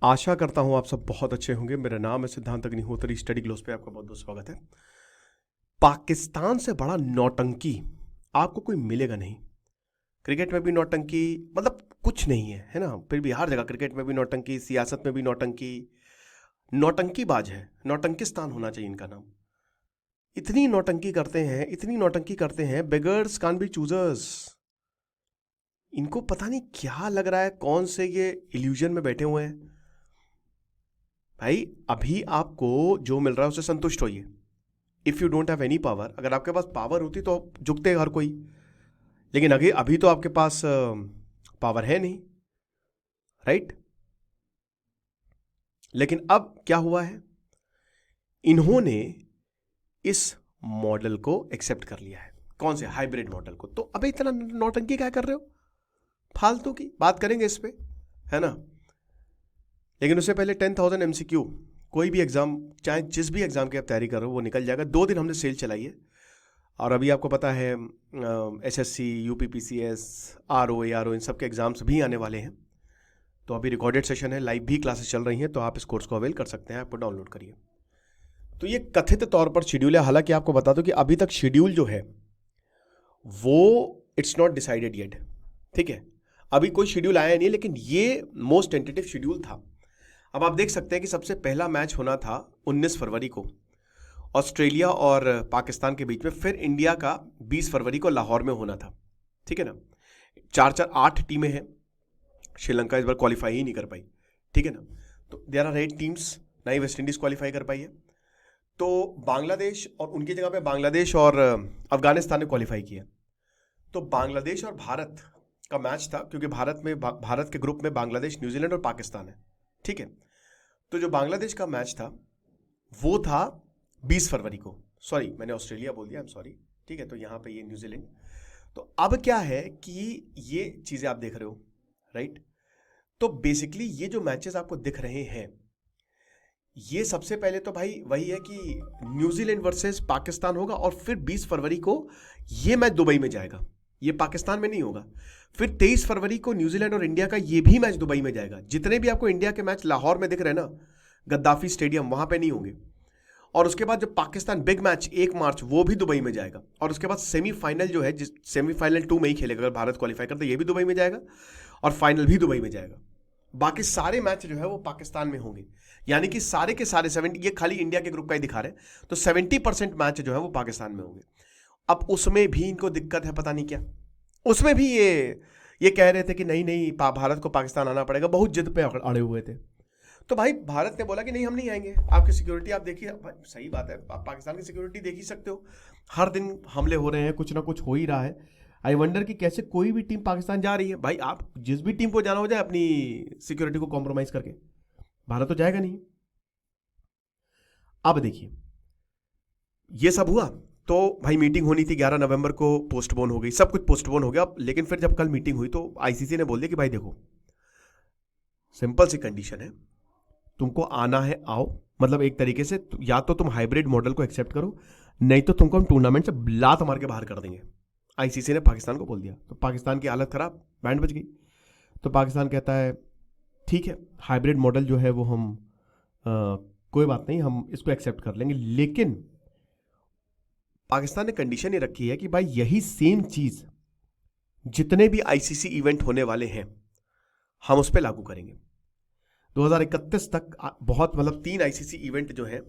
आशा करता हूँ आप सब बहुत अच्छे होंगे। मेरा नाम है सिद्धांत अग्निहोत्री। स्टडी ग्लोस पे आपका बहुत बहुत स्वागत है। पाकिस्तान से बड़ा नौटंकी आपको कोई मिलेगा नहीं। क्रिकेट में भी नौटंकी, मतलब कुछ नहीं है ना। फिर भी हर जगह क्रिकेट में भी नौटंकी, सियासत में भी नौटंकी। नौटंकीबाज है, नौटंकिस्तान होना चाहिए इनका नाम। इतनी नौटंकी करते हैं, इतनी नौटंकी करते हैं। Beggars can be choosers. इनको पता नहीं क्या लग रहा है, कौन से ये इल्यूजन में बैठे हुए हैं। भाई अभी आपको जो मिल रहा है उससे संतुष्ट होइए। If you don't have any power, अगर आपके पास पावर होती तो झुकते हर कोई, लेकिन अभी अभी तो आपके पास पावर है नहीं, राइट। लेकिन अब क्या हुआ है, इन्होंने इस मॉडल को एक्सेप्ट कर लिया है। कौन से हाइब्रिड मॉडल को। तो अबे इतना नौटंकी क्या कर रहे हो, फालतू की बात करेंगे इस पे, है ना। लेकिन उससे पहले 10,000 MCQ, कोई भी एग्जाम, चाहे जिस भी एग्जाम की आप तैयारी कर रहे हो वो निकल जाएगा। 2 दिन हमने सेल चलाई है। और अभी आपको पता है SSC, UPPCS, RO इन सब के एग्जाम्स भी आने वाले हैं। तो अभी रिकॉर्डेड सेशन है, लाइव भी क्लासेस चल रही हैं, तो आप इस कोर्स को अवेल कर सकते हैं। आपको डाउनलोड करिए। तो ये कथित तौर पर शेड्यूल है, हालांकि आपको बता दो कि अभी तक शेड्यूल जो है वो इट्स नॉट डिसाइडेड येट। ठीक है, अभी कोई शेड्यूल आया नहीं, लेकिन ये मोस्ट टेंटेटिव शेड्यूल था। अब आप देख सकते हैं कि सबसे पहला मैच होना था 19 फरवरी को ऑस्ट्रेलिया और पाकिस्तान के बीच में। फिर इंडिया का 20 फरवरी को लाहौर में होना था। ठीक है ना। 8 टीमें हैं। श्रीलंका इस बार क्वालिफाई ही नहीं कर पाई। ठीक है ना। तो देयर आर 8 टीम्स। ना ही वेस्ट इंडीज क्वालिफाई कर पाई है। तो बांग्लादेश, और उनकी जगह पे बांग्लादेश और अफगानिस्तान ने क्वालिफाई किया। तो बांग्लादेश और भारत का मैच था, क्योंकि भारत के ग्रुप में बांग्लादेश, न्यूजीलैंड और पाकिस्तान है। ठीक है। तो जो बांग्लादेश का मैच था वो था 20 फरवरी को। सॉरी, मैंने ऑस्ट्रेलिया बोल दिया, आई एम सॉरी। ठीक है, तो यहाँ पे ये न्यूजीलैंड। तो अब क्या है कि ये चीजें आप देख रहे हो, राइट। तो बेसिकली ये जो मैचेस आपको दिख रहे हैं, ये सबसे पहले तो भाई वही है कि न्यूजीलैंड वर्सेस पाकिस्तान होगा, और फिर 20 फरवरी को ये मैच दुबई में जाएगा। ये पाकिस्तान में नहीं होगा। फिर 23 फरवरी को न्यूजीलैंड और इंडिया का ये भी मैच दुबई में जाएगा। जितने भी आपको इंडिया के मैच लाहौर में दिख रहे हैं ना, गद्दाफी स्टेडियम, वहां पे नहीं होंगे। और उसके बाद जो पाकिस्तान बिग मैच 1 मार्च, वो भी दुबई में जाएगा। और उसके बाद सेमीफाइनल जो है, जिस सेमीफाइनल 2 में ही खेलेगा अगर भारत क्वालिफाई करता है, ये भी दुबई में जाएगा। और फाइनल भी दुबई में जाएगा। बाकी सारे मैच जो है वो पाकिस्तान में होंगे। यानी कि सारे के सारे 70, ये खाली इंडिया के ग्रुप का ही दिखा रहे हैं, तो 70% मैच जो है वो पाकिस्तान में होंगे। अब उसमें भी इनको दिक्कत है, पता नहीं क्या। उसमें भी ये कह रहे थे कि नहीं नहीं, भारत को पाकिस्तान आना पड़ेगा। बहुत जिद पे अड़े हुए थे। तो भाई भारत ने बोला कि नहीं, हम नहीं आएंगे। आपकी सिक्योरिटी आप देखिए। भाई सही बात है, आप पाकिस्तान की सिक्योरिटी देख ही सकते हो। हर दिन हमले हो रहे हैं, कुछ ना कुछ हो ही रहा है। आई वंडर कि कैसे कोई भी टीम पाकिस्तान जा रही है। भाई आप जिस भी टीम को जाना हो जाए, अपनी सिक्योरिटी को कॉम्प्रोमाइज करके, भारत तो जाएगा नहीं। अब देखिए, ये सब हुआ। तो भाई मीटिंग होनी थी 11 नवंबर को, पोस्टपोन हो गई, सब कुछ पोस्टपोन हो गया। लेकिन फिर जब कल मीटिंग हुई तो ICC ने बोल दिया कि भाई देखो, सिंपल सी कंडीशन है, तुमको आना है आओ। मतलब एक तरीके से या तो तुम हाइब्रिड मॉडल को एक्सेप्ट करो, नहीं तो तुमको हम टूर्नामेंट से लात मार के बाहर कर देंगे। ICC ने पाकिस्तान को बोल दिया। तो पाकिस्तान की हालत खराब, बैंड बज गई। तो पाकिस्तान कहता है ठीक है, हाइब्रिड मॉडल जो है वो हम कोई बात नहीं, हम इसको एक्सेप्ट कर लेंगे। लेकिन पाकिस्तान ने कंडीशन ये रखी है कि भाई यही सेम चीज जितने भी ICC इवेंट होने वाले हैं, हम उस पर लागू करेंगे। 2031 तक बहुत, मतलब 3 ICC इवेंट जो हैं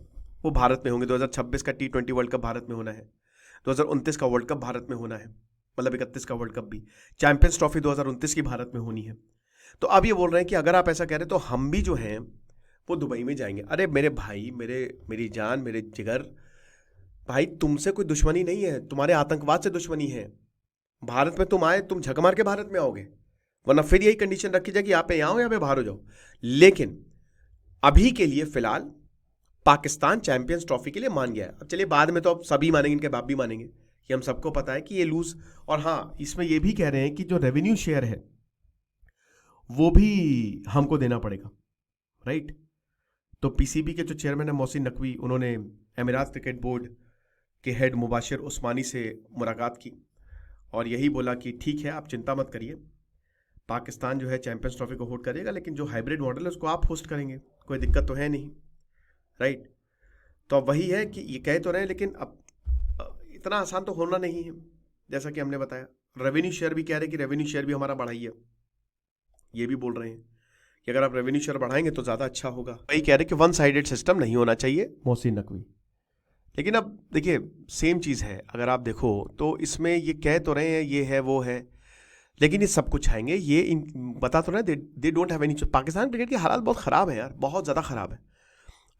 वो भारत में होंगे। 2026 का T20 वर्ल्ड कप भारत में होना है। 2029 का वर्ल्ड कप भारत में होना है, मतलब 31 का वर्ल्ड कप भी। चैंपियंस ट्रॉफी 2029 की भारत में होनी है। तो अब ये बोल रहे हैं कि अगर आप ऐसा कह रहे तो हम भी जो हैं वो दुबई में जाएंगे। अरे मेरे भाई, मेरी जान, मेरे जिगर, भाई तुमसे कोई दुश्मनी नहीं है, तुम्हारे आतंकवाद से दुश्मनी है। भारत में तुम आए, तुम झक मार के भारत में आओगे, वरना फिर यही कंडीशन रखी जाए कि यहाँ पे आओ, यहाँ पे बाहर हो जाओ। लेकिन अभी के लिए फिलहाल पाकिस्तान चैंपियंस ट्रॉफी के लिए मान गया है। अब चलिए बाद में तो अब सभी मानेंगे, इनके बाप भी मानेंगे कि हम सबको पता है कि ये लूज। और हाँ, इसमें ये भी कह रहे हैं कि जो रेवेन्यू शेयर है वो भी हमको देना पड़ेगा, राइट। तो PCB के जो चेयरमैन है मोहसिन नकवी, उन्होंने एमिरात क्रिकेट बोर्ड के हेड मुबाशिर उस्मानी से मुलाकात की और यही बोला कि ठीक है, आप चिंता मत करिए, पाकिस्तान जो है चैंपियंस ट्रॉफी को होस्ट करेगा, लेकिन जो हाइब्रिड मॉडल है उसको आप होस्ट करेंगे, कोई दिक्कत तो है नहीं, राइट। तो अब वही है कि ये कह तो रहे हैं, लेकिन अब इतना आसान तो होना नहीं है। जैसा कि हमने बताया, रेवेन्यू शेयर भी कह रहे हैं कि रेवेन्यू शेयर भी हमारा बढ़ाइए, ये भी बोल रहे हैं कि अगर आप रेवेन्यू शेयर बढ़ाएंगे तो ज़्यादा अच्छा होगा। वही कह रहे हैं कि वन साइडेड सिस्टम नहीं होना चाहिए, मोहसिन नकवी। लेकिन अब देखिए सेम चीज़ है, अगर आप देखो तो इसमें ये कह तो रहे हैं ये है वो है, लेकिन ये सब कुछ आएंगे, ये बता तो रहे they don't have any. Pakistan cricket की हालात बहुत ख़राब है यार, बहुत ज़्यादा ख़राब है।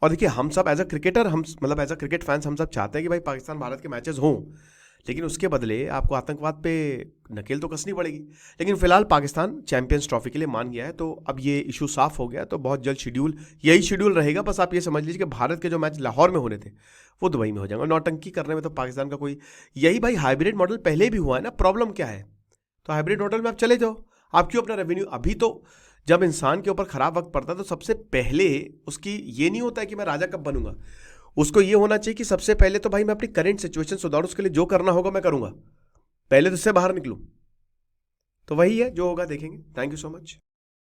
और देखिए हम सब एज अ क्रिकेटर, हम मतलब एज अ क्रिकेट फैंस हम सब चाहते हैं कि भाई पाकिस्तान भारत के मैचेस हों, लेकिन उसके बदले आपको आतंकवाद पे नकेल तो कसनी पड़ेगी। लेकिन फिलहाल पाकिस्तान चैंपियंस ट्रॉफी के लिए मान गया है, तो अब ये इशू साफ हो गया, तो बहुत जल्द शेड्यूल यही शेड्यूल रहेगा। बस आप ये समझ लीजिए कि भारत के जो मैच लाहौर में होने थे वो दुबई में हो जाएंगे। और नौटंकी करने में तो पाकिस्तान का कोई, यही भाई हाइब्रिड मॉडल पहले भी हुआ है ना, प्रॉब्लम क्या है? तो हाइब्रिड मॉडल में आप चले जाओ, आप क्यों अपना रेवेन्यू, अभी तो जब इंसान के ऊपर खराब वक्त पड़ता है तो सबसे पहले उसकी ये नहीं होता है कि मैं राजा कब बनूंगा, उसको ये होना चाहिए कि सबसे पहले तो भाई मैं अपनी करंट सिचुएशन सुधारूं, उसके लिए जो करना होगा मैं करूंगा, पहले तो इससे बाहर निकलूं। तो वही है जो होगा, देखेंगे। Thank you so much.